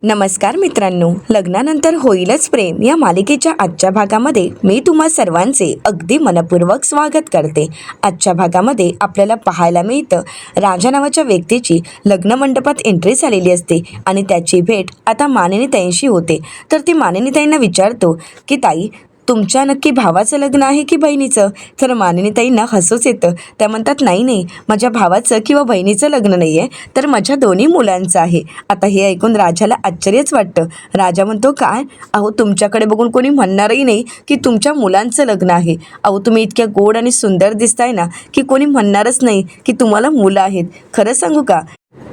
नमस्कार मित्रांनो, लग्नानंतर होईलच प्रेम या मालिकेच्या आजच्या भागामध्ये मी तुम्हा सर्वांचे अगदी मनपूर्वक स्वागत करते। आजच्या भागामध्ये आपल्याला पाहायला मिळतं राजा नावाच्या व्यक्तीची लग्न मंडपात एंट्री झालेली असते आणि त्याची भेट आता मानिनीताईंशी होते। तर ती मानिनीताईंना विचारतो की ताई, तुमच्या नक्की भावाचं लग्न आहे की बहिणीचं? तर मानिनीताईंना हसूच येतं। त्या म्हणतात, नाही नाही, माझ्या भावाचं किंवा बहिणीचं लग्न नाही आहे, तर माझ्या दोन्ही मुलांचं आहे। आता हे ऐकून राजाला आश्चर्यच वाटतं। राजा म्हणतो, काय? अहो, तुमच्याकडे बघून कोणी म्हणणारही नाही की तुमच्या मुलांचं लग्न आहे। अहो, तुम्ही इतक्या गोड आणि सुंदर दिसताय ना की कोणी म्हणणारच नाही की तुम्हाला मुलं आहेत। खरं सांगू का,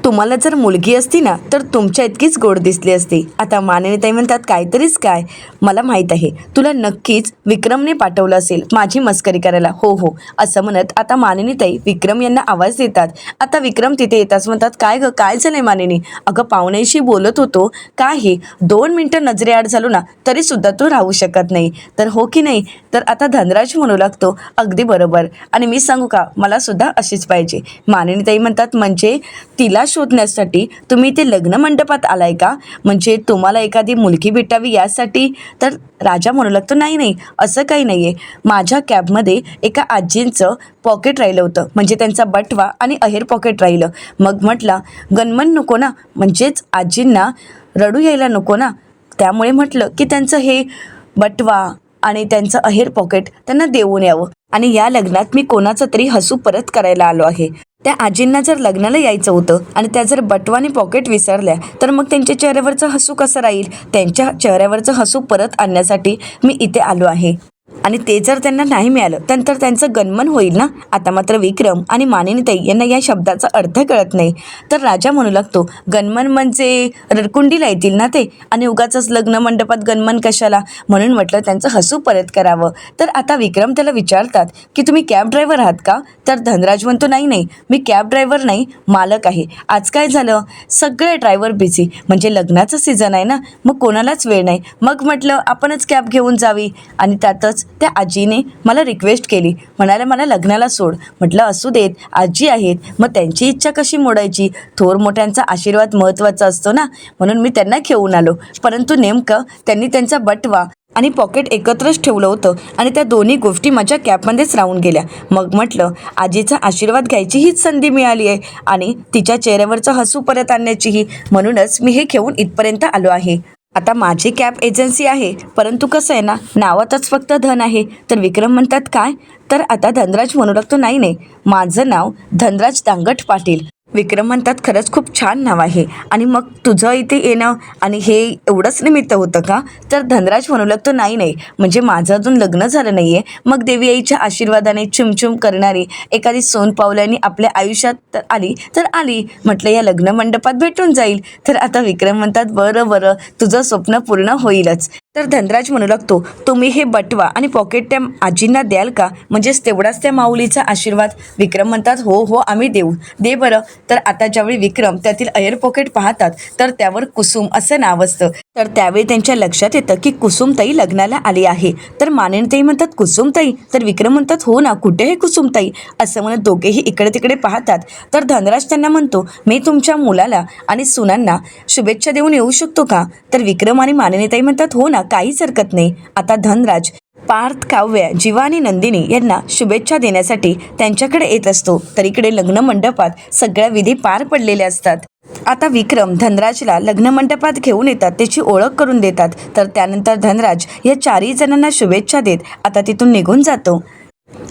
तुम्हाला जर मुलगी असती ना तर तुमच्या इतकीच गोड दिसली असती। आता मानिनीताई म्हणतात, काहीतरीच काय, मला माहीत आहे तुला नक्कीच विक्रमने पाठवलं असेल माझी मस्करी करायला। हो हो, असं म्हणत आता मानिनीताई विक्रम यांना आवाज देतात। आता विक्रम तिथे येताच म्हणतात, काय ग, काय झालंय मानिनी? अगं, पाहुण्याशी बोलत होतो, काय हे 2 मिनटं नजरेआड झालो ना तरी सुद्धा तू राहू शकत नाही, तर हो की नाही? तर आता धनराज म्हणू लागतो, अगदी बरोबर, आणि मी सांगू का, मला सुद्धा अशीच पाहिजे। मानिनीताई म्हणतात, म्हणजे तिला शोधण्यासाठी तुम्ही इथे लग्न मंडपात आलाय का? म्हणजे तुम्हाला एखादी मुलगी भेटावी यासाठी? तर राजा म्हणू लागतो, नाही नाही, असं काही नाही आहे। माझ्या कॅबमध्ये एका आजींचं पॉकेट राहिलं होतं, म्हणजे त्यांचा बटवा आणि अहेर पॉकेट राहिलं। मग म्हटलं गणमन नको ना, म्हणजेच आजींना रडू यायला नको ना, त्यामुळे म्हटलं की त्यांचं हे बटवा आणि त्यांचं अहेर पॉकेट त्यांना देऊन यावं, आणि या लग्नात मी कोणाचं तरी हसू परत करायला आलो आहे। त्या आजींना जर लग्नाला यायचं होतं आणि त्या जर बटवाने पॉकेट विसरल्या तर मग त्यांच्या चेहऱ्यावरचं हसू कसं राहील? त्यांच्या चेहऱ्यावरचं हसू परत आणण्यासाठी मी इथे आलो आहे, आणि ते जर त्यांना नाही मिळालं तर त्यांचं गणमन होईल ना। आता मात्र विक्रम आणि मानिनीताई यांना या शब्दाचा अर्थ कळत नाही। तर राजा म्हणू लागतो, गणमन म्हणजे रडकुंडीला येतील ना ते, आणि उगाचच लग्न मंडपात गणमन कशाला, म्हणून म्हटलं त्यांचं हसू परत करावं। तर आता विक्रम त्याला विचारतात की तुम्ही कॅब ड्रायव्हर आहात का? तर धनराज म्हणतो, नाही नाही, मी कॅब ड्रायव्हर नाही, मालक आहे। आज काय झालं, सगळे ड्रायव्हर बिझी, म्हणजे लग्नाचं सीझन आहे ना, मग कोणालाच वेळ नाही, मग म्हटलं आपणच कॅब घेऊन जावी। आणि त्यातच त्या आजीने मला रिक्वेस्ट केली, म्हणाले मला लग्नाला सोड। म्हटलं असू देत, आजी आहेत, मग त्यांची इच्छा कशी मोडायची? थोर मोठ्यांचा आशीर्वाद महत्त्वाचा असतो ना, म्हणून मी त्यांना घेऊन आलो। परंतु नेमकं त्यांनी त्यांचा बटवा आणि पॉकेट एकत्रच ठेवलं होतं, आणि त्या दोन्ही गोष्टी माझ्या कॅबमध्येच राहून गेल्या। मग म्हटलं आजीचा आशीर्वाद घ्यायची हीच संधी मिळाली आहे, आणि तिच्या चेहऱ्यावरचं हसू परत आणण्याचीही, म्हणूनच मी हे घेऊन इथपर्यंत आलो आहे। आता माझी कॅब एजन्सी आहे, परंतु कसं आहे ना, नावातच फक्त धन आहे। तर विक्रम म्हणतात, काय? तर आता धनराज म्हणू लागतो, नाही नाही, माझं नाव धनराज दांगट पाटील। विक्रम म्हणतात, खरंच खूप छान नाव आहे, आणि मग तुझं इथे येणं आणि हे एवढंच निमित्त होतं का? तर धनराज म्हणू लागतो, नाही नाही, म्हणजे माझं अजून लग्न झालं नाही आहे, मग देवी आईच्या आशीर्वादाने चुमचुम करणारी एखादी सोनपावलांनी आपल्या आयुष्यात आली तर आली, म्हटलं या लग्न मंडपात भेटून जाईल। तर आता विक्रम म्हणतात, बरं बरं, तुझं स्वप्न पूर्ण होईलच। तर धनराज म्हणू लागतो, तुम्ही हे बटवा आणि पॉकेट त्या आजींना द्याल का? म्हणजेच तेवढाच त्या माऊलीचा आशीर्वाद। विक्रम म्हणतात, हो हो, आम्ही देऊ, दे बरं। तर आता ज्यावेळी विक्रम त्यातील एअर पॉकेट पाहतात तर त्यावर कुसुम असं नाव असतं। तर त्यावेळी त्यांच्या लक्षात येतं की कुसुमताई लग्नाला आली आहे। तर मानिनीताई म्हणतात, कुसुमताई? तर विक्रम म्हणतात, हो ना, कुठे आहे कुसुमताई? असं म्हणत दोघेही इकडे तिकडे पाहतात। तर धनराज त्यांना म्हणतो, मी तुमच्या मुलाला आणि सुनांना शुभेच्छा देऊन येऊ शकतो का? तर विक्रम आणि मानिनीताई म्हणतात, हो ना, काहीच हरकत नाही। आता धनराज पार्थ, काव्या, जीवा आणि नंदिनी यांना शुभेच्छा देण्यासाठी त्यांच्याकडे येत असतो। तर इकडे लग्न मंडपात सगळ्या विधी पार पडलेल्या असतात। आता विक्रम धनराजला लग्न मंडपात घेऊन येतात, त्याची ओळख करून देतात। तर त्यानंतर धनराज या 4ही जणांना शुभेच्छा देत आता तिथून निघून जातो।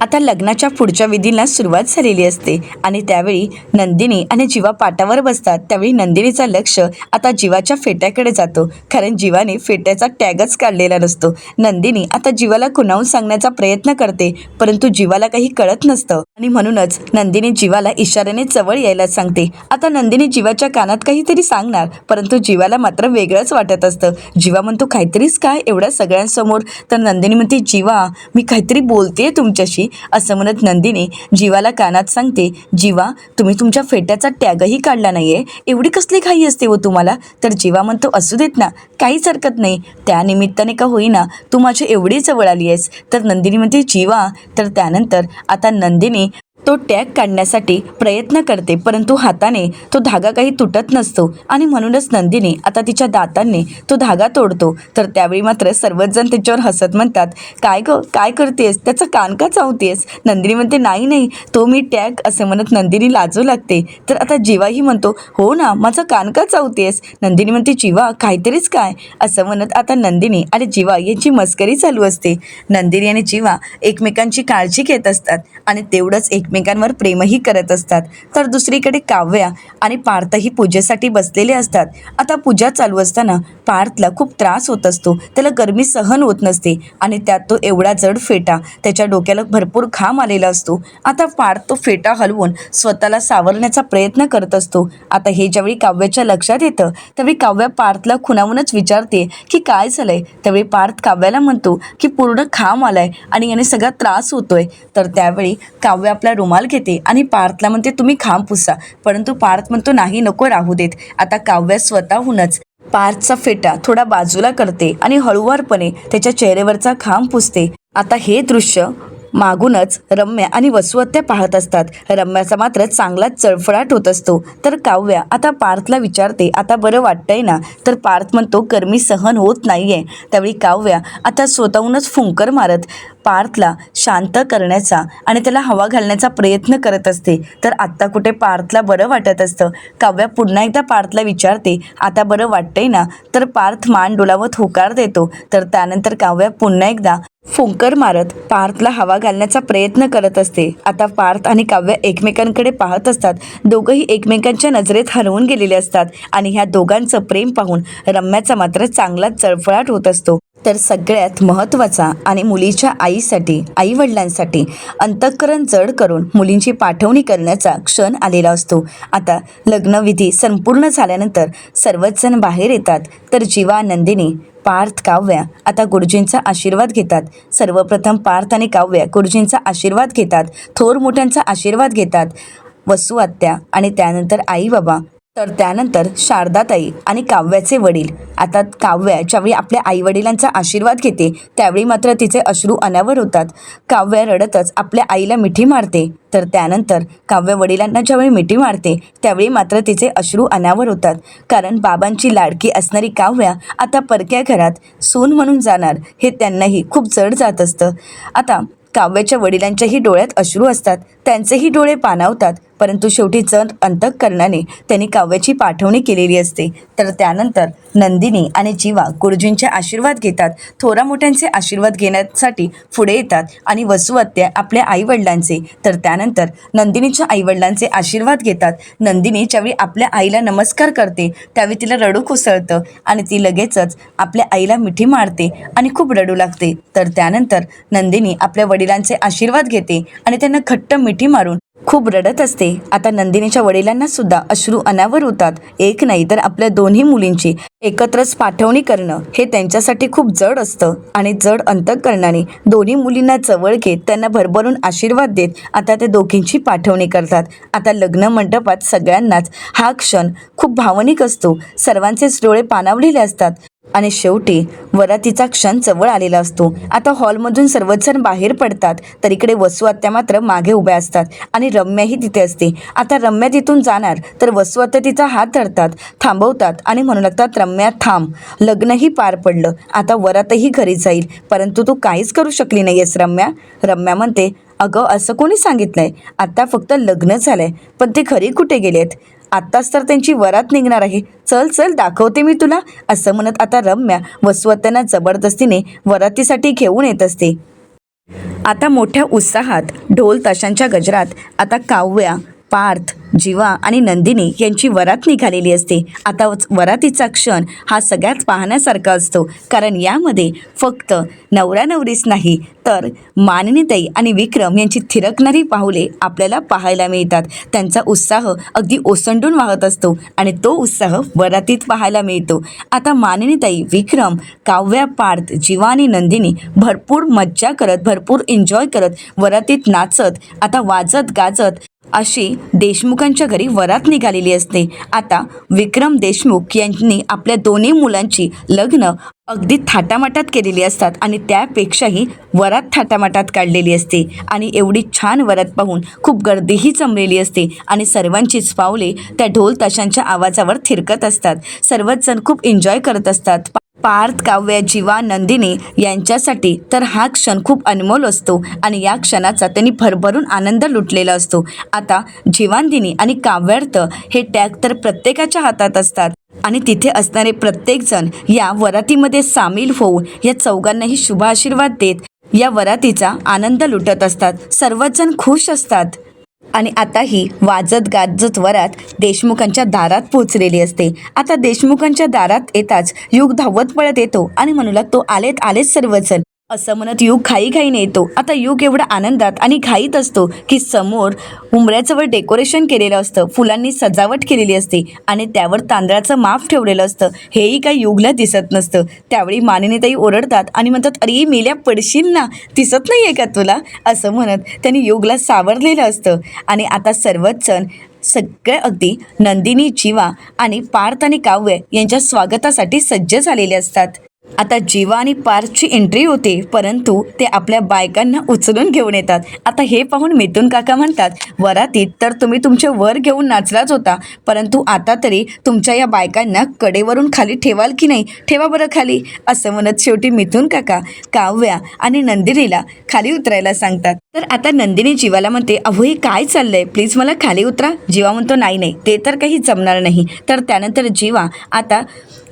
आता लग्नाच्या पुढच्या विधीला सुरुवात झालेली असते, आणि त्यावेळी नंदिनी आणि जीवा पाटावर बसतात। त्यावेळी नंदिनीचं लक्ष आता जीवाच्या फेट्याकडे जातो, कारण जीवाने फेट्याचा टॅगच काढलेला नसतो। नंदिनी आता जीवाला खुणावून सांगण्याचा प्रयत्न करते, परंतु जीवाला काही कळत नसतं, आणि म्हणूनच नंदिनी जीवाला इशाऱ्याने जवळ यायला सांगते। आता नंदिनी जीवाच्या कानात काहीतरी सांगणार, परंतु जीवाला मात्र वेगळंच वाटत असतं। जीवा म्हणतो, काहीतरीच काय एवढ्या सगळ्यांसमोर? तर नंदिनी म्हणते, जीवा, मी काहीतरी बोलतेय तुमच्याशी, असं म्हणत नंदिनी जीवाला कानात सांगते, जीवा, तुम्ही तुमच्या फेट्याचा टॅगही काढला नाहीये, एवढी कसली घाई असते व तुम्हाला? तर जीवा म्हणतो, असू देत ना, काहीच हरकत नाही, त्या निमित्ताने का होईना तू माझ्या एवढी जवळ आली आहेस। तर नंदिनी म्हणते, जीवा। तर त्यानंतर आता नंदिनी तो टॅग काढण्यासाठी प्रयत्न करते, परंतु हाताने तो धागा काही तुटत नसतो आणि म्हणूनच नंदिनी आता तिच्या दातांनी तो धागा तोडतो. तर त्यावेळी मात्र सर्वच जण त्याच्यावर हसत म्हणतात, काय गं, काय करतेस, त्याचं कान का चावतेस? नंदिनी म्हणते, नाही नाही, तो मी टॅग, असे म्हणत नंदिनी लाजू लागते. तर आता जीवाही म्हणतो, हो ना, माझा कान का चावतेस? नंदिनी म्हणते, जीवा काहीतरीच काय, असं म्हणत आता नंदिनी आणि जीवा यांची मस्करी चालू असते. नंदिनी आणि जीवा एकमेकांची काळजी घेत असतात आणि तेवढंच एकमेकांवर प्रेमही करत असतात. तर दुसरीकडे काव्या आणि पार्थही पूजेसाठी बसलेले असतात. आता पूजा चालू असताना पार्थला खूप त्रास होत असतो. त्याला गरमी सहन होत नसते आणि त्यात तो एवढा जड फेटा, त्याच्या डोक्याला भरपूर घाम आलेला असतो. आता पार्थ तो फेटा हलवून स्वतःला सावरण्याचा प्रयत्न करत असतो. आता हे ज्यावेळी काव्याच्या लक्षात येतं त्यावेळी काव्या पार्थला खुणावूनच विचारते की काय झालंय. त्यावेळी पार्थ काव्याला म्हणतो की पूर्ण घाम आलाय आणि याने सगळा त्रास होतोय. तर त्यावेळी काव्या आपला रुमाल घेते आणि पार्थला म्हणते, तुम्ही घाम पुसा. परंतु पार्थ म्हणतो, नाही, नको, राहू देत. आता काव्या स्वतःहूनच पार्थचा फेटा थोडा बाजूला करते आणि हळूवारपणे त्याच्या चेहऱ्यावरचा घाम पुसते. आता हे दृश्य मागूनच रम्या आणि वसुहत्या पाहत असतात. रम्याचा मात्र चांगलाच चळफळाट होत असतो. तर काव्या आता पार्थला विचारते, आता बरं वाटतंय ना? तर पार्थ म्हणतो, गरमी सहन होत नाहीये. त्यावेळी काव्या आता स्वतःहूनच फुंकर मारत पार्थला शांत करण्याचा आणि त्याला हवा घालण्याचा प्रयत्न करत असते. तर आत्ता कुठे पार्थला बरं वाटत असतं. काव्या पुन्हा एकदा पार्थला विचारते, आता बरं वाटतंय ना? तर पार्थ मान डोलावत होकार देतो. तर त्यानंतर काव्या पुन्हा एकदा फुंकर मारत पार्थला हवा घालण्याचा प्रयत्न करत असते. आता पार्थ आणि काव्या एकमेकांकडे पाहत असतात. दोघंही एकमेकांच्या नजरेत हरवून गेलेले असतात आणि ह्या दोघांचं प्रेम पाहून रम्याचा मात्र चांगलाच चळफळाट होत असतो. तर सगळ्यात महत्त्वाचा आणि मुलीच्या आईसाठी, आईवडिलांसाठी अंतःकरण जड करून मुलींची पाठवणी करण्याचा क्षण आलेला असतो. आता लग्नविधी संपूर्ण झाल्यानंतर सर्वच जण बाहेर येतात. तर जीवा, नंदिनी, पार्थ, काव्या आता गुरुजींचा आशीर्वाद घेतात. सर्वप्रथम पार्थ आणि काव्या गुरुजींचा आशीर्वाद घेतात, थोर मोठ्यांचा आशीर्वाद घेतात, वसुहत्या आणि त्यानंतर आई बाबा. तर त्यानंतर शारदाताई आणि काव्याचे वडील. आता काव्या ज्यावेळी आपल्या आईवडिलांचा आशीर्वाद घेते त्यावेळी मात्र तिचे अश्रू अनावर होतात. काव्या रडतच आपल्या आईला मिठी मारते. तर त्यानंतर काव्या वडिलांना ज्यावेळी मिठी मारते त्यावेळी मात्र तिचे अश्रू अनावर होतात. कारण बाबांची लाडकी असणारी काव्या आता परक्या घरात सून म्हणून जाणार हे त्यांनाही खूप जड जात असतं. आता काव्याच्या वडिलांच्याही डोळ्यात अश्रू असतात, त्यांचेही डोळे पाणावतात. परंतु शेवटी जड अंतःकरणाने त्यांनी काव्याची पाठवणी केलेली असते. तर त्यानंतर नंदिनी आणि जीवा गुरुजींचे आशीर्वाद घेतात, थोरा मोठ्यांचे आशीर्वाद घेण्यासाठी पुढे येतात आणि वसुहत्या आपल्या आईवडिलांचे. तर त्यानंतर नंदिनीच्या आईवडिलांचे आशीर्वाद घेतात. नंदिनी ज्यावेळी आपल्या आईला नमस्कार करते त्यावेळी तिला रडू कोसळतं आणि ती लगेचच आपल्या आईला मिठी मारते आणि खूप रडू लागते. तर त्यानंतर नंदिनी आपल्या वडिलांचे आशीर्वाद घेते आणि त्यांना घट्ट मिठी मारून खूप रडत असते. आता नंदिनीच्या वडिलांना सुद्धा अश्रू अनावर होतात. एक नाही तर आपल्या दोन्ही मुलींची एकत्रच पाठवणी करणं हे त्यांच्यासाठी खूप जड असतं आणि जड अंतःकरणाने दोन्ही मुलींना जवळ घेत त्यांना भरभरून आशीर्वाद देत आता ते दोघींची पाठवणी करतात. आता लग्न मंडपात सगळ्यांनाच हा क्षण खूप भावनिक असतो. सर्वांचेच डोळे पाणावलेले असतात आणि शेवटी वरातीचा क्षण जवळ आलेला असतो. आता हॉलमधून सर्वच जण बाहेर पडतात. तर इकडे वसुहत्या मात्र मागे उभ्या असतात आणि रम्याही तिथे असते. आता रम्या तिथून जाणार तर वसुहत्या तिचा हात धरतात, थांबवतात आणि म्हणू लागतात, रम्या थांब, लग्नही पार पडलं, आता वरातही घरी जाईल, परंतु तू काहीच करू शकली नाहीयेस रम्या. रम्या म्हणते, अगं असं कोणी सांगितलंय, आता फक्त लग्न झालंय, पण ते घरी कुठे गेलेत? आत्ताच तर त्यांची वरात निघणार आहे, चल चल दाखवते मी तुला, असं म्हणत आता रम्या वसुहत्यांना जबरदस्तीने वरातीसाठी घेऊन येत असते. आता मोठ्या उत्साहात ढोल ताशांच्या गजरात आता काव्या, पार्थ, जीवा आणि नंदिनी यांची वरात निघालेली असते. आता वरातीचा क्षण हा सगळ्यात पाहण्यासारखा असतो, कारण यामध्ये फक्त नवरा नवरीच नाही तर मानिनीताई आणि विक्रम यांची थिरकणारी पाऊले आपल्याला पाहायला मिळतात. त्यांचा उत्साह अगदी ओसंडून वाहत असतो आणि तो उत्साह वरातीत पाहायला मिळतो. आता मानिनीताई, विक्रम, काव्या, पार्थ, जीवा आणि नंदिनी भरपूर मज्जा करत, भरपूर एन्जॉय करत, वरातीत नाचत, आता वाजत गाजत अशी देशमुखांच्या घरी वरात निघालेली असते. आता विक्रम देशमुख यांनी आपल्या दोन्ही मुलांची लग्न अगदी थाटामाटात केलेली असतात आणि त्यापेक्षाही वरात थाटामाटात काढलेली असते आणि एवढी छान वरात पाहून खूप गर्दीही जमलेली असते आणि सर्वांचीच पावले त्या ढोल ताशांच्या आवाजावर थिरकत असतात. सर्वच जण खूप एन्जॉय करत असतात. पार्थ, काव्य, जीवा, नंदिनी यांच्यासाठी तर हा क्षण खूप अनमोल असतो आणि या क्षणाचा त्यांनी भरभरून आनंद लुटलेला असतो. आता जीवानंदिनी आणि काव्यार्थ हे टॅग तर प्रत्येकाच्या हातात असतात आणि तिथे असणारे प्रत्येकजण या वरातीमध्ये सामील होऊन या चौघांनाही शुभ आशीर्वाद देत या वरातीचा आनंद लुटत असतात. सर्वच जण खुश असतात आणि आता ही वाजत गाजत वरात देशमुखांच्या दारात पोहोचलेली असते. आता देशमुखांच्या दारात येताच युग धावत पळत येतो आणि म्हणू लागतो, आलेत आलेत सर्वजण, असं म्हणत युग घाईघाईने येतो. आता युग एवढा आनंदात आणि घाईत असतो की समोर उंबऱ्याजवळ डेकोरेशन केलेलं असतं, फुलांनी सजावट केलेली असते आणि त्यावर तांदळाचं माप ठेवलेलं असतं. हेही काही युगला दिसत नसतं. त्यावेळी मानिनीताई ओरडतात आणि म्हणतात, अरे मेल्या पडशील ना, दिसत नाही आहे का तुला, असं म्हणत त्यांनी युगला सावरलेलं असतं. आणि आता सर्वच जण सगळे अगदी नंदिनी, जीवा आणि पार्थ आणि काव्य यांच्या स्वागतासाठी सज्ज झालेले असतात. आता जीवा आणि पार्थची एंट्री होते, परंतु ते आपल्या बायकांना उचलून घेऊन येतात. आता हे पाहून मिथून काका म्हणतात, वरातीत तर तुम्ही तुमचे वर घेऊन नाचलाच होता, परंतु आता तरी तुमच्या या बायकांना कडेवरून खाली ठेवाल की नाही, ठेवा बरं खाली, असं म्हणत शेवटी मिथून काका काव्या आणि नंदिनीला खाली उतरायला सांगतात. तर आता नंदिनी जीवाला म्हणते, अहो हे काय चाललंय, प्लीज मला खाली उतरा. जीवा म्हणतो, नाही नाही, ते तर काही जमणार नाही. तर त्यानंतर जीवा आता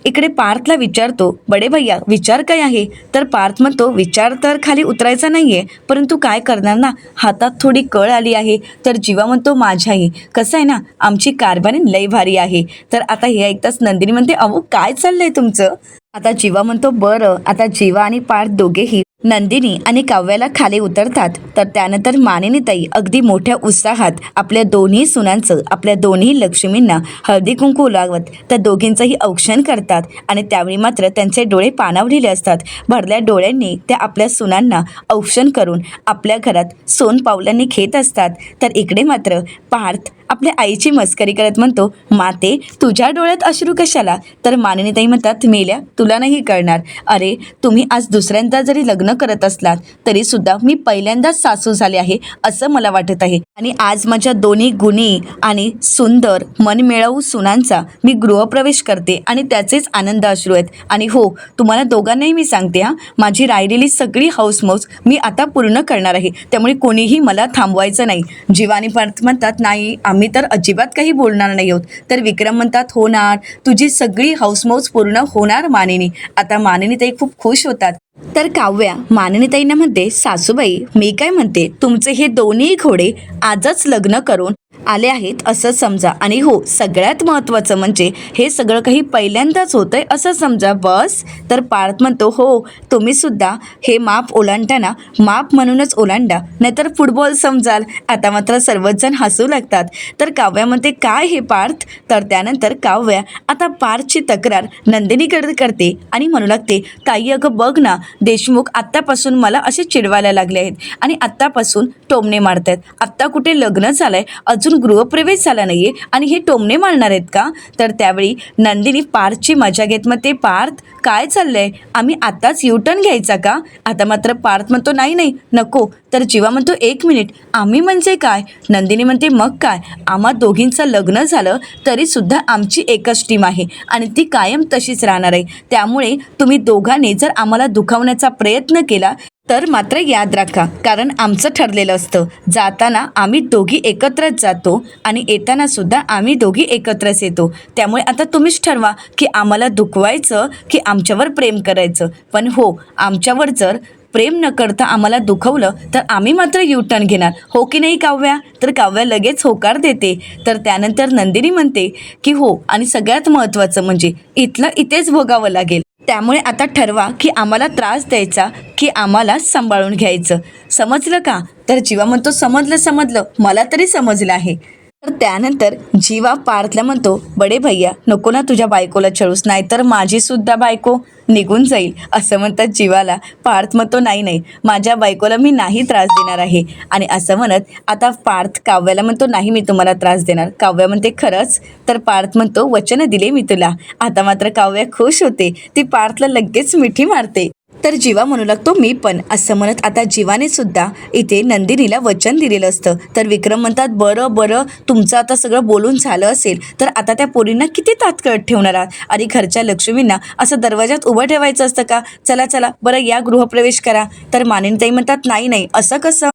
इकडे पार्थला विचारतो, बडे भैया विचार काय आहे. तर पार्थ म्हणतो, विचार तर खाली उतरायचा नाही आहे, परंतु काय करणार ना, हातात थोडी कळ आली आहे. तर जीवा म्हणतो, माझ्याही कसं आहे ना, आमची कारभारी लई भारी आहे. तर आता हे ऐकताच नंदिनी म्हणते, अहो काय चाललंय तुमचं. आता जीवा म्हणतो, बरं. आता जीवा आणि पार्थ दोघेही नंदिनी आणि काव्याला खाली उतरतात. तर त्यानंतर मानिनीताई अगदी मोठ्या उत्साहात आपल्या दोन्ही सुनांचं, आपल्या दोन्ही लक्ष्मींना हळदी कुंकू लावत त्या दोघींचंही औक्षण करतात आणि त्यावेळी मात्र त्यांचे डोळे पाणावलेले असतात. भरल्या डोळ्यांनी त्या आपल्या सुनांना औक्षण करून आपल्या घरात सोनपावलांनी घेत असतात. तर इकडे मात्र पार्थ आपल्या आईची मस्करी करत म्हणतो, माते तुझ्या डोळ्यात अश्रू कशाला. तर मानिनीताई म्हणतात, मेल्या तुला नाही कळणार, अरे तुम्ही आज दुसऱ्यांदा जरी लग्न करत असलात तरी सुद्धा मी पहिल्यांदाच सासू झाले आहे असं मला वाटत आहे आणि आज माझ्या दोन्ही गुणी आणि सुंदर मनमिळावू सुनांचा मी गृहप्रवेश करते आणि त्याचेच आनंद अश्रू आहेत. आणि हो, तुम्हाला दोघांनाही मी सांगते, माझी राहिलेली सगळी हौसमौज मी आता पूर्ण करणार आहे, त्यामुळे कोणीही मला थांबवायचं नाही. जीवानी पार्थ म्हणतात, नाही आम्ही तर अजिबात काही बोलणार नाही आहोत. तर विक्रम म्हणतात, होणार, तुझी सगळी हौसमौज पूर्ण होणार मानिनी. आता मानिनीताई खूप खुश होतात. तर काव्या मानिनीताईंना म्हणते, सासूबाई मी काय म्हणते, तुमचे हे दोन्ही घोडे आजच लग्न करून आले आहेत असं समजा. आणि हो, सगळ्यात महत्त्वाचं म्हणजे हे सगळं काही पहिल्यांदाच होतंय असं समजा बस. तर पार्थ म्हणतो, हो तुम्ही सुद्धा हे माप ओलांडताना माप म्हणूनच ओलांडा, नाहीतर फुटबॉल समजाल. आता मात्र सर्वच जण हसू लागतात. तर काव्या म्हणते, काय हे पार्थ. तर त्यानंतर काव्या आता पार्थची तक्रार नंदिनीकडे करते आणि म्हणू लागते, ताई अगं बघ ना, देशमुख आत्तापासून मला असे चिडवायला लागले आहेत आणि आत्तापासून टोमणे मारत आहेत. आत्ता कुठे लग्न झालंय, अजून गृहप्रवेश झाला नाहीये आणि हे टोमणे मारणार आहेत का. तर त्यावेळी नंदिनी पार्थची मजा घेत म्हणते, पार्थ काय चाललंय, आम्ही आत्ताच युटर्न घ्यायचा का. आता मात्र पार्थ म्हणतो, नाही नाही नको. तर जीवा म्हणतो, एक मिनिट, आम्ही म्हणजे काय. नंदिनी म्हणते, मग काय, आम्हा दोघींचं लग्न झालं तरी सुद्धा आमची एकच टीम आहे आणि ती कायम तशीच राहणार आहे. त्यामुळे तुम्ही दोघांनी जर आम्हाला दुखावण्याचा प्रयत्न केला तर मात्र याद राखा, कारण आमचं ठरलेलं असतं, जाताना आम्ही दोघी एकत्रच जातो आणि येताना सुद्धा आम्ही दोघी एकत्रच येतो. त्यामुळे आता तुम्हीच ठरवा की आम्हाला दुखवायचं की आमच्यावर प्रेम करायचं. पण हो, आमच्यावर जर प्रेम न करता आम्हाला दुखवलं तर आम्ही मात्र युटर्न घेणार, हो की नाही काव्या. तर काव्या लगेच होकार देते. तर त्यानंतर नंदिनी म्हणते की हो, आणि सगळ्यात महत्त्वाचं म्हणजे इथलं इथेच भोगावं लागेल. त्यामुळे आता ठरवा की आम्हाला त्रास द्यायचा की आम्हाला सांभाळून घ्यायचं, समजलं का. तर जीवा म्हणतो, समजलं, मला तरी समजलं आहे. तर त्यानंतर जीवा पार्थला म्हणतो, बडे भैया नको ना तुझ्या बायकोला छळूस, नाहीतर माझी सुद्धा बायको निघून जाईल. असं म्हणतात जीवाला. पार्थ म्हणतो, नाही नाही, माझ्या बायकोला मी नाही त्रास देणार आहे. आणि असं म्हणत आता पार्थ काव्याला म्हणतो, नाही मी तुम्हाला त्रास देणार. काव्या म्हणते, खरंच? तर पार्थ म्हणतो, वचन दिले मी तुला. आता मात्र काव्या खुश होते. ती पार्थला लगेच मिठी मारते. तर जीवा म्हणू लागतो, मी पण. असं म्हणत आता जीवाने सुद्धा इथे नंदिनीला वचन दिलेलं असतं. तर विक्रम म्हणतात, बरं बरं, तुमचं आता सगळं बोलून झालं असेल तर आता त्या पोरींना किती तात्कळत ठेवणार आहात? आणि घरच्या लक्ष्मींना असं दरवाजात उभं ठेवायचं असतं का? चला चला बरं, या गृहप्रवेश करा. तर मानिनीताई म्हणतात, नाही नाही, असं कसं?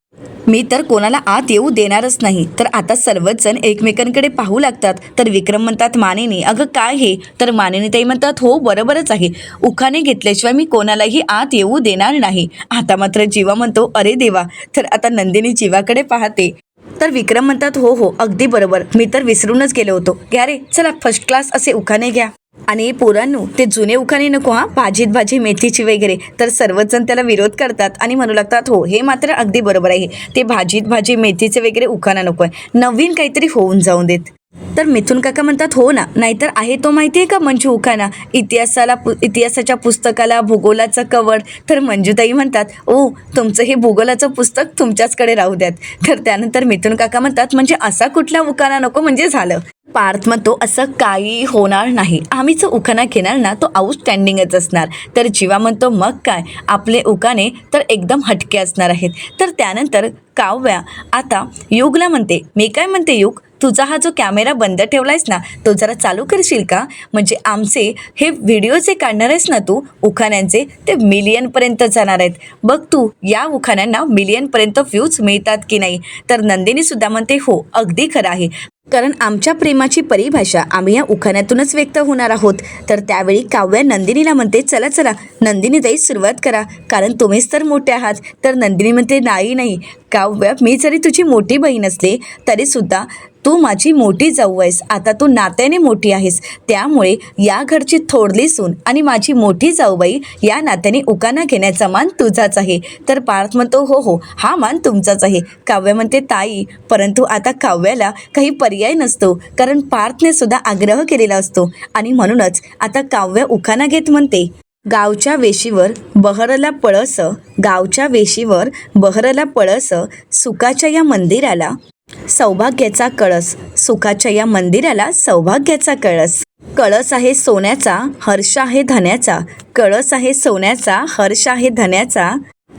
मी तर कोणाला आत येऊ देणारच नाही. तर आता सर्वच जण एकमेकांकडे पाहू लागतात. तर विक्रम म्हणतात, मानिनी अगं काय हे? तर मानिनीताई म्हणतात, हो बरोबरच आहे, उखाणे घेतल्याशिवाय मी कोणालाही आत येऊ देणार नाही. आता मात्र जीवा म्हणतो, अरे देवा. तर आता नंदिनी जीवाकडे पाहते. तर विक्रम म्हणतात, हो हो अगदी बरोबर, मी तर विसरूनच गेलो होतो. घ्या रे, चला फर्स्ट क्लास असे उखाणे घ्या. आणि पोरांनो, ते जुने उखाणे नको हा, भाजीत भाजी मेथीची वगैरे. तर सर्वच जण त्याला विरोध करतात आणि म्हणू लागतात, हो हे मात्र अगदी बरोबर आहे, ते भाजीत भाजी मेथीचे वगैरे उखाणा नको आहे, नवीन काहीतरी होऊन जाऊन देत. तर मिथुन काका म्हणतात, हो ना, नाहीतर आहे तो माहिती आहे का मंजू उखाणा, इतिहासाच्या पुस्तकाला भूगोलाचा कवड. तर मंजूताई म्हणतात, ओ तुमचं हे भूगोलाचं पुस्तक तुमच्याचकडे राहू द्यात. तर त्यानंतर मिथुन काका म्हणतात, म्हणजे असा कुठला उखाणा नको म्हणजे झालं? पार्थ म्हणतो, असं काही होणार नाही, आम्ही जो उखाणा घेणार ना तो आउटस्टँडिंगच असणार. तर जीवा म्हणतो, मग काय, आपले उखाणे तर एकदम हटके असणार आहेत. तर त्यानंतर काव्या आता युगला म्हणते, मी काय म्हणते युग, तुझा हा जो कॅमेरा बंद ठेवलायस ना तो जरा चालू करशील का? म्हणजे आमचे हे व्हिडिओ जे काढणार आहेस ना तू उखाण्यांचे, ते मिलियनपर्यंत जाणार आहेत. बघ तू या उखाण्यांना मिलियनपर्यंत व्ह्यूज मिळतात की नाही. तर नंदिनी सुद्धा म्हणते, हो अगदी खरं आहे, कारण आमच्या प्रेमाची परिभाषा आम्ही या उखाण्यातूनच व्यक्त होणार आहोत. तर त्यावेळी काव्या नंदिनीला म्हणते, चला चला नंदिनीताई सुरुवात करा, कारण तुम्हीच तर मोठे आहात. तर नंदिनी म्हणते, नाही नाही काव्या, मी जरी तुझी मोठी बहीण असले तरीसुद्धा तू माझी मोठी जाऊ आहेस, आता तू नात्याने मोठी आहेस, त्यामुळे या घरची थोरली सून आणि माझी मोठी जाऊबाई या नात्याने उखाणा घेण्याचा मान तुझाच आहे. तर पार्थ म्हणतो, हो हो हा मान तुमचाच आहे. काव्या म्हणते, ताई, परंतु आता काव्याला काही पर्याय नसतो, कारण पार्थने सुद्धा आग्रह केलेला असतो आणि म्हणूनच आता काव्या उखाणा घेत म्हणते, गावच्या वेशीवर बहरला पळस, गावच्या वेशीवर बहरला पळस, सुखाच्या या मंदिराला सौभाग्याचा कळस, सुखाच्या या मंदिराला सौभाग्याचा कळस. कळस आहे सोन्याचा, हर्ष आहे धन्याचा, कळस आहे सोन्याचा, हर्ष आहे धन्याचा,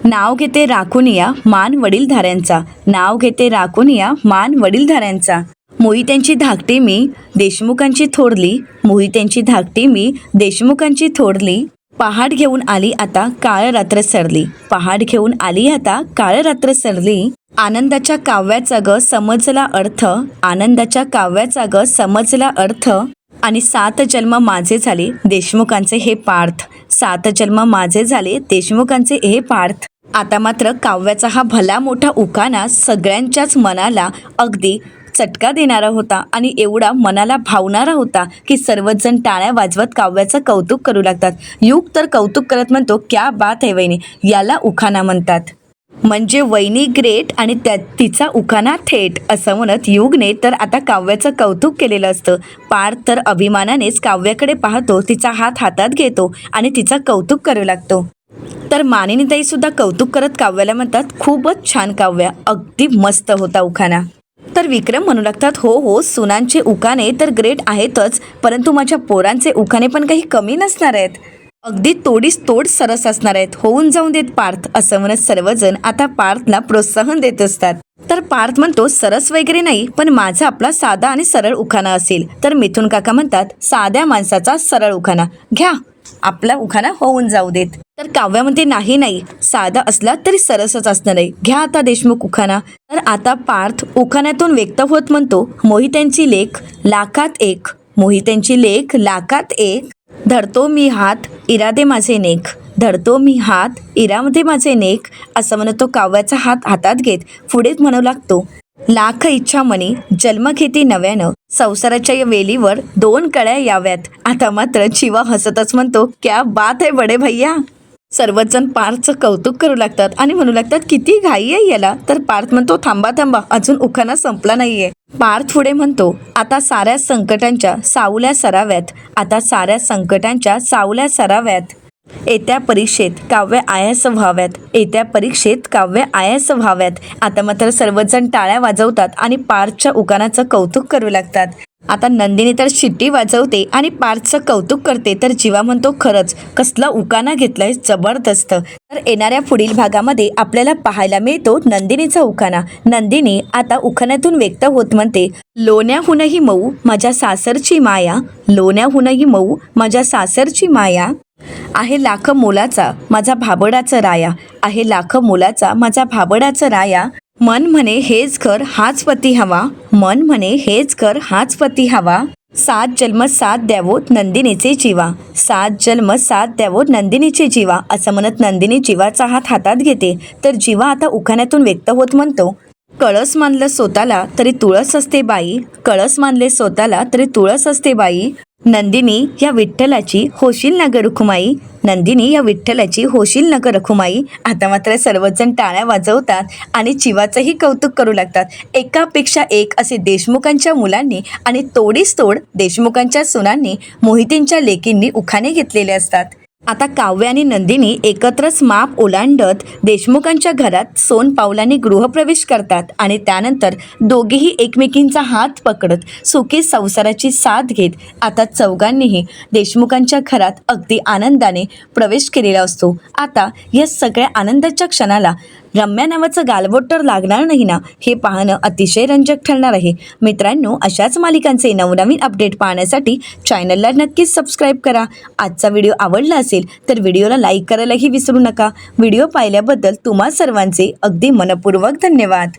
नाव घेते राखून या मान वडीलधाऱ्यांचा, नाव घेते राखून या मान वडीलधाऱ्यांचा. मोहित्यांची धाकटी मी देशमुखांची थोरली, मोहित्यांची धाकटी मी देशमुखांची थोरली, पहाड घेऊन आली आता काळ रात्र सरली, पहाड घेऊन आली आता काळ रात्र सरली. आनंदाच्या काव्याचा ग समजला अर्थ, आनंदाच्या काव्याचा ग समजला अर्थ, आणि 7 जन्म माझे झाले देशमुखांचे हे पार्थ, 7 जन्म माझे झाले देशमुखांचे हे पार्थ. आता मात्र काव्याचा हा भला मोठा उखाणा सगळ्यांच्याच मनाला अगदी चटका देणारा होता आणि एवढा मनाला भावणारा होता की सर्वच जण टाळ्या वाजवत काव्याचं कौतुक करू लागतात. युग तर कौतुक करत म्हणतो, क्या बात आहे वहिनी, याला उखाणा म्हणतात. म्हणजे वहिनी ग्रेट आणि तिचा उखाणा थेट, असं म्हणत युगने तर आता काव्याचं कौतुक केलेलं असतं. पार्थ तर अभिमानानेच काव्याकडे पाहतो, तिचा हात हातात घेतो आणि तिचा कौतुक करू लागतो. तर मानिनीताई सुद्धा कौतुक करत काव्याला म्हणतात, खूपच छान काव्या, अगदी मस्त होता उखाणा. तर विक्रम म्हणू लागतात, हो हो सुनांचे उखाणे तर ग्रेट आहेतच, परंतु माझ्या पोरांचे उखाणे पण काही कमी नसणार आहेत, अगदी तोडीस तोड सरस असणार आहेत, होऊन जाऊन देत पार्थ. असं म्हणत सर्वजण आता पार्थला प्रोत्साहन देत असतात. तर पार्थ म्हणतो, सरस वगैरे नाही, पण माझा आपला साधा आणि सरळ उखाणा असेल. तर मिथुन काका म्हणतात, साध्या माणसाचा सरळ उखाणा घ्या, आपला उखाणा होऊन जाऊ देत. तर काव्या म्हणते, नाही नाही, साधा असला तरी सरसच असणार आहे, घ्या आता देशमुख उखाणा. तर आता पार्थ उखाण्यातून व्यक्त होत म्हणतो, मोहित्यांची लेख लाखात एक, मोहित्यांची लेख लाखात एक, धरतो मी हात इरादे माझे नेक, धरतो मी हात इरामध्ये माझे नेक. असं म्हणत तो काव्याचा हात हातात घेत पुढे म्हणू लागतो, लाख इच्छा मनी जन्म घेती नव्यानं, संसाराच्या या वेलीवर 2 कळ्या याव्यात. आता मात्र जीवा हसतच म्हणतो, क्या बात आहे बडे भैया. सर्वच जण पार्थचं कौतुक करू लागतात आणि म्हणू लागतात किती घाई आहे याला. तर पार्थ म्हणतो थांबा थांबा, अजून उखाणा संपला नाहीये. पार्थ पुढे म्हणतो आता साऱ्या संकटांच्या सावल्या सराव्यात, आता साऱ्या संकटांच्या सावल्या सराव्यात, येत्या परीक्षेत काव्य आयास व्हाव्यात, येत्या परीक्षेत काव्य आयास व्हाव्यात. आता मात्र सर्वजण टाळ्या वाजवतात आणि पार्थच्या उखाणाचं कौतुक करू लागतात. आता नंदिनी तर शिट्टी वाजवते आणि पार्थचं कौतुक करते, तर जीवा म्हणतो खरंच कसला उखाणा घेतलाय, जबरदस्त. तर येणाऱ्या पुढील भागामध्ये आपल्याला पाहायला मिळतो नंदिनीचा उखाणा. नंदिनी आता उखाण्यातून व्यक्त होत म्हणते, लोण्याहूनही मऊ माझ्या सासरची माया, लोण्याहूनही मऊ माझ्या सासरची माया, आहे लाख मोलाचा माझा भाबडाचा राया, आहे लाख मोलाचा माझा भाबडाचा राया, मन म्हणे हेच घर हाच पती हवा, मन म्हणे हेच घर हाच पती हवा, सात जन्म साथ द्यावोत नंदिनीचे जीवा, सात जन्म साथ द्यावोत नंदिनीचे जीवा. असं म्हणत नंदिनी जीवाचा हात हातात घेते. तर जीवा आता उखाण्यातून व्यक्त होत म्हणतो, कळस मानलं स्वतःला तरी तुळस असते बाई, कळस मानले स्वतःला तरी तुळस असते बाई, नंदिनी या विठ्ठलाची होशील ना ग रखुमाई, नंदिनी या विठ्ठलाची होशील ना ग रखुमाई. आता मात्र सर्वजण टाळ्या वाजवतात आणि जीवाचंही कौतुक करू लागतात. एकापेक्षा एक असे देशमुखांच्या मुलांनी आणि तोडीस तोड देशमुखांच्या सुनांनी, मोहितींच्या लेकींनी उखाणे घेतलेले असतात. आता काव्य आणि नंदिनी एकत्रच माप ओलांडत देशमुखांच्या घरात सोनपावलाने गृहप्रवेश करतात आणि त्यानंतर दोघेही एकमेकींचा हात पकडत सुखी संसाराची साथ घेत आता चौघांनीही देशमुखांच्या घरात अगदी आनंदाने प्रवेश केलेला असतो. आता या सगळ्या आनंदाच्या क्षणाला रम्या नावाचं गालबोट तर लागणार नाही ना, हे पाहणं अतिशय रंजक ठरणार आहे. मित्रांनो, अशाच मालिकांचे नवनवीन अपडेट पाहण्यासाठी चॅनलला नक्कीच सबस्क्राईब करा. आजचा व्हिडिओ आवडला असेल तर व्हिडिओला लाईक करायलाही विसरू नका. व्हिडिओ पाहिल्याबद्दल तुम्हा सर्वांचे अगदी मनपूर्वक धन्यवाद.